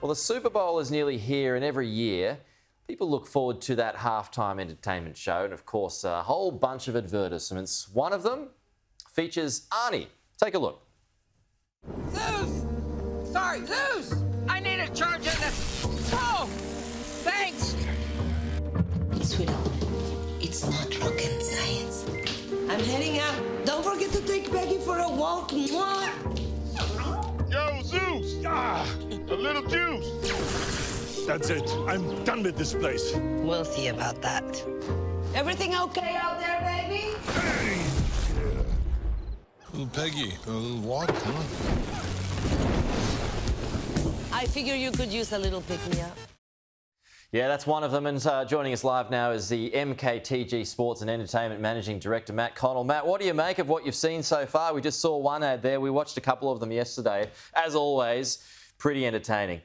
Well, the Super Bowl is nearly here, and every year people look forward to that halftime entertainment show. And of course, a whole bunch of advertisements. One of them features Arnie. Take a look. Zeus! Sorry, Zeus! I need a charge on this. Oh! Thanks! Sweetheart, it's not rocket science. I'm heading out. Don't forget to take Peggy for a walk. Mwah. Yo, Zeus! A little juice! That's it. I'm done with this place. We'll see about that. Everything okay out there, baby? Hey! Little Peggy, a little walk, huh? I figure you could use a little pick-me-up. Yeah, that's one of them. And joining us live now is the MKTG Sports and Entertainment Managing Director, Matt Connell. Matt, what do you make of what you've seen so far? We just saw one ad there. We watched a couple of them yesterday. As always, pretty entertaining.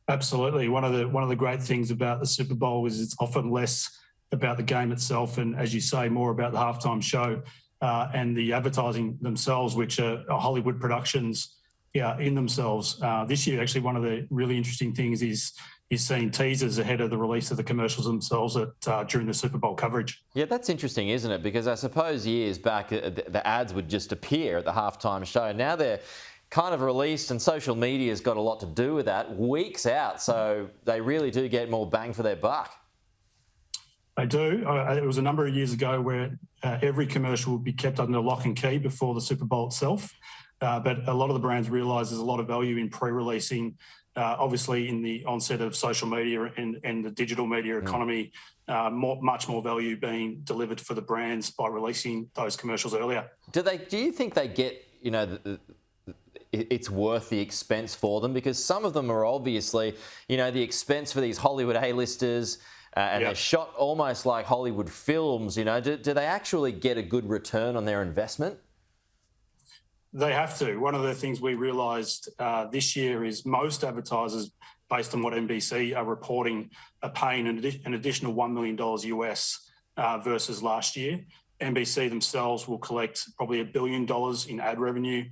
Absolutely. One of the great things about the Super Bowl is it's often less about the game itself and, as you say, more about the halftime show and the advertising themselves, which are Hollywood productions in themselves. This year, actually, one of the really interesting things is seeing teasers ahead of the release of the commercials themselves during the Super Bowl coverage. Yeah, that's interesting, isn't it? Because I suppose years back, the ads would just appear at the halftime show. Now they're kind of released, and social media's got a lot to do with that, weeks out. So they really do get more bang for their buck. They do. It was a number of years ago where every commercial would be kept under lock and key before the Super Bowl itself. But a lot of the brands realise there's a lot of value in pre-releasing. Obviously, in the onset of social media and the digital media economy, much more value being delivered for the brands by releasing those commercials earlier. Do you think they get, it's worth the expense for them? Because some of them are obviously, the expense for these Hollywood A-listers, and they're shot almost like Hollywood films. Do they actually get a good return on their investment? They have to. One of the things we realised this year is most advertisers, based on what NBC are reporting, are paying an additional $1 million US versus last year. NBC themselves will collect probably $1 billion in ad revenue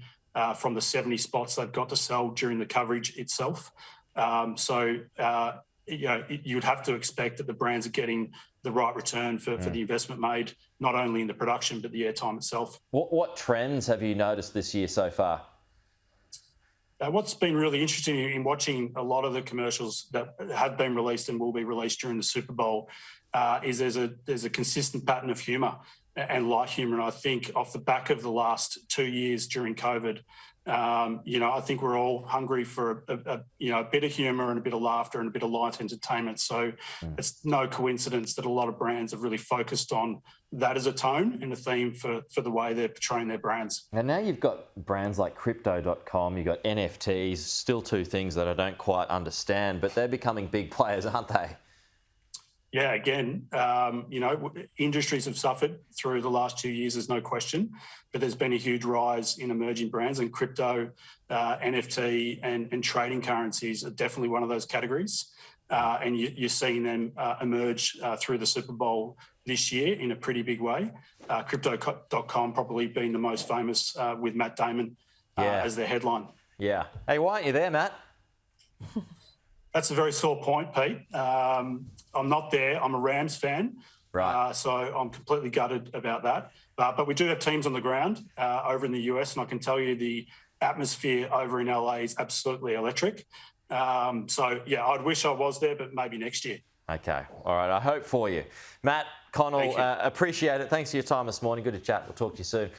from the 70 spots they've got to sell during the coverage itself. You'd have to expect that the brands are getting the right return for the investment made, not only in the production, but the airtime itself. What trends have you noticed this year so far? What's been really interesting in watching a lot of the commercials that have been released and will be released during the Super Bowl is there's a consistent pattern of humour and light humour. And I think off the back of the last 2 years during COVID, I think we're all hungry for a bit of humour and a bit of laughter and a bit of light entertainment. So it's no coincidence that a lot of brands have really focused on that as a tone and a theme for the way they're portraying their brands. And now you've got brands like crypto.com, you've got NFTs, still two things that I don't quite understand, but they're becoming big players, aren't they? Yeah, again, industries have suffered through the last 2 years, there's no question, but there's been a huge rise in emerging brands, and crypto, NFT and trading currencies are definitely one of those categories. And you're seeing them emerge through the Super Bowl this year in a pretty big way. Crypto.com probably being the most famous with Matt Damon as their headline. Yeah. Hey, why aren't you there, Matt? That's a very sore point, Pete. I'm not there. I'm a Rams fan. Right. So I'm completely gutted about that. But we do have teams on the ground over in the US, and I can tell you the atmosphere over in LA is absolutely electric. I'd wish I was there, but maybe next year. Okay. All right. I hope for you. Matt Connell, appreciate it. Thanks for your time this morning. Good to chat. We'll talk to you soon.